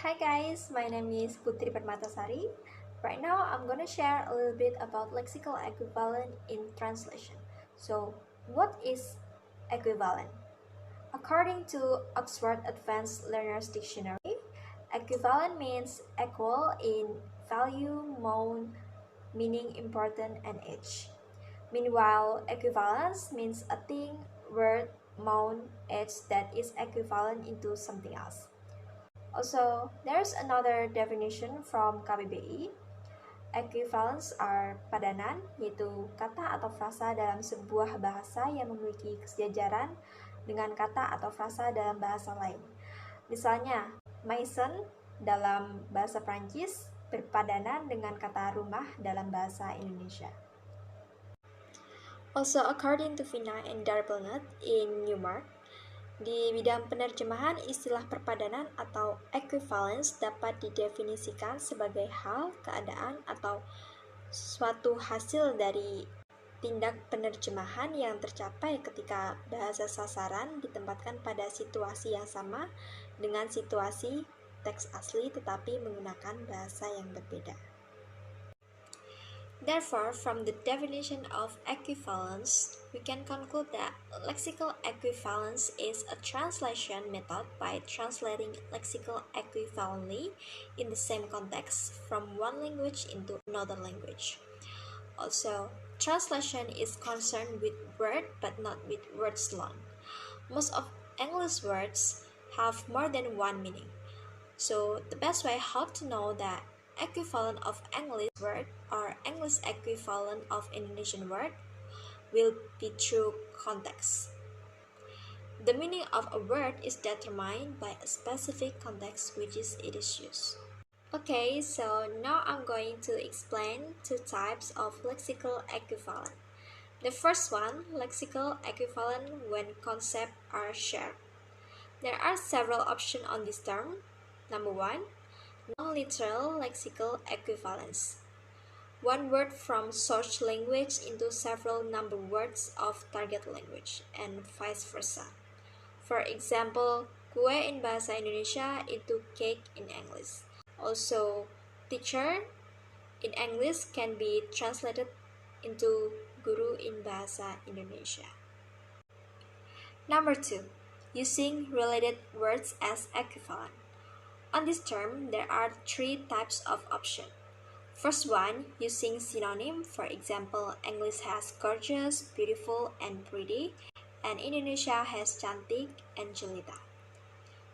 Hi guys, my name is Putri Permatasari. Right now I'm gonna share a little bit about lexical equivalent in translation. So, what is equivalent? According to Oxford Advanced Learners Dictionary, equivalent means equal in value, mode, meaning, important, and age. Meanwhile, equivalence means a thing, word, mode, age that is equivalent into something else. Also, there's another definition from KBBI. Equivalents are padanan, yaitu kata atau frasa dalam sebuah bahasa yang memiliki kesejajaran dengan kata atau frasa dalam bahasa lain. Misalnya, maison dalam bahasa Prancis berpadanan dengan kata rumah dalam bahasa Indonesia. Also, according to Vina and Darbelnet in Newmark, di bidang penerjemahan, istilah perpadanan atau equivalence dapat didefinisikan sebagai hal, keadaan, atau suatu hasil dari tindak penerjemahan yang tercapai ketika bahasa sasaran ditempatkan pada situasi yang sama dengan situasi teks asli tetapi menggunakan bahasa yang berbeda. Therefore, from the definition of equivalence, we can conclude that lexical equivalence is a translation method by translating lexical equivalently in the same context from one language into another language. Also, translation is concerned with word but not with words alone. Most of English words have more than one meaning. So, the best way how to know that equivalent of English word or English equivalent of Indonesian word will be through context. The meaning of a word is determined by a specific context which is it is used. Okay, so now I'm going to explain two types of lexical equivalent. The first one, lexical equivalent when concepts are shared. There are several options on this term. Number one, non-literal lexical equivalence. One word from source language into several number words of target language, and vice versa. For example, kue in bahasa Indonesia into cake in English. Also, teacher in English can be translated into guru in bahasa Indonesia. Number two, using related words as equivalent. On this term, there are three types of option. First one, using synonym. For example, English has gorgeous, beautiful, and pretty, and Indonesia has cantik and jelita.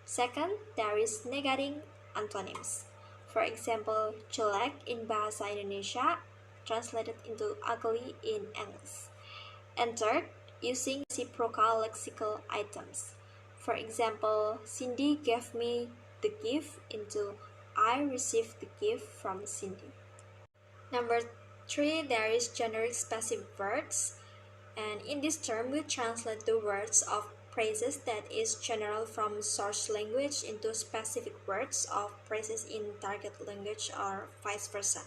Second, there is negating antonyms. For example, jelek in bahasa Indonesia translated into ugly in English. And third, using reciprocal lexical items. For example, Cindy gave me the gift into I received the gift from Cindy. Number three, there is generic specific words, and in this term we translate the words of phrases that is general from source language into specific words of phrases in target language or vice versa.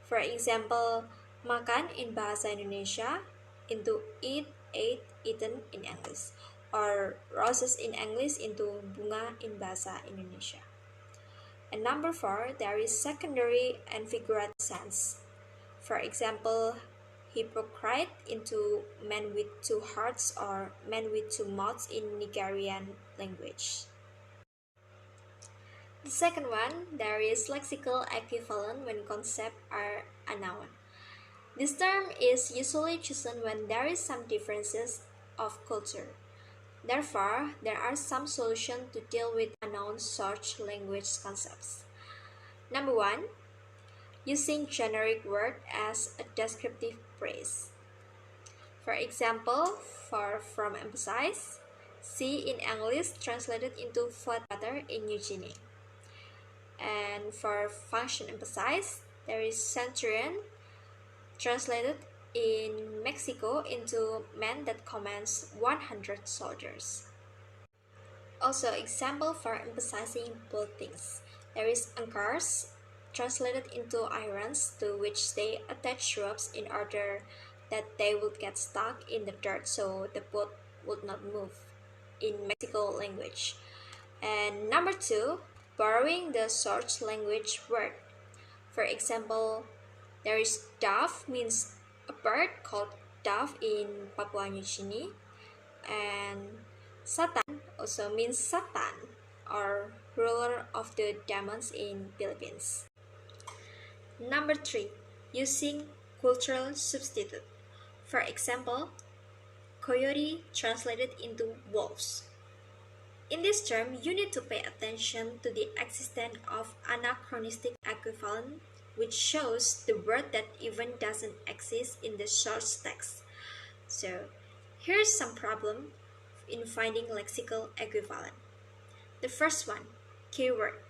For example, makan in bahasa Indonesia into eat, ate, eaten in English, or roses in English into bunga in bahasa Indonesia. And number four, there is secondary and figurative sense. For example, hypocrite into man with two hearts or man with two mouths in Nigerian language. The second one, there is lexical equivalent when concepts are a noun. This term is usually chosen when there is some differences of culture. Therefore, there are some solutions to deal with unknown source language concepts. Number one, using generic word as a descriptive phrase. For example, for from emphasize, see in English translated into flat butter in Eugenie. And for function emphasize, there is centurion translated in Mexico into man that commands 100 soldiers. Also, example for emphasizing both things. There is anchors, translated into irons to which they attach ropes in order that they would get stuck in the dirt so the boat would not move in Mexico language. And number two, borrowing the source language word. For example, there is dove means a bird called dove in Papua New Guinea, and Satan also means Satan or ruler of the demons in Philippines. Number 3, using cultural substitute. For example, coyote translated into wolves. In this term, you need to pay attention to the existence of anachronistic equivalent, which shows the word that even doesn't exist in the source text. So, here's some problem in finding lexical equivalent. The first one, keyword.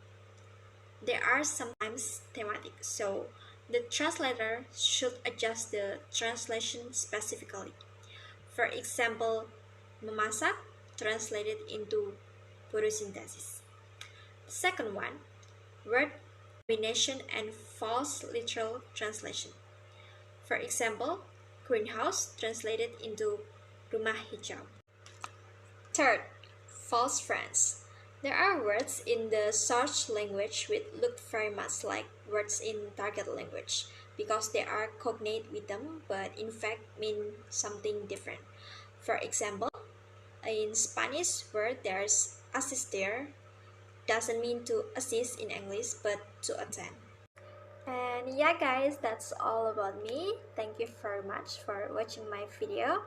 They are sometimes thematic, so the translator should adjust the translation specifically. For example, memasak translated into photosynthesis. Second one, word combination and false literal translation. For example, greenhouse translated into rumah hijau. Third, false friends. There are words in the source language which look very much like words in target language because they are cognate with them but in fact mean something different. For example, in Spanish word there's asistir doesn't mean to assist in English but to attend. And yeah guys, that's all about me. Thank you very much for watching my video,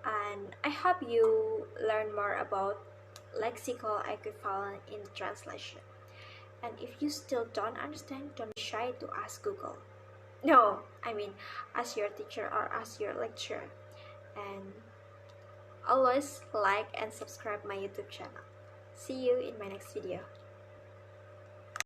and I hope you learn more about lexical equivalent in translation. And if you still don't understand, don't be shy to ask Google. No, I mean ask your teacher or ask your lecturer. And always like and subscribe my YouTube channel. See you in my next video.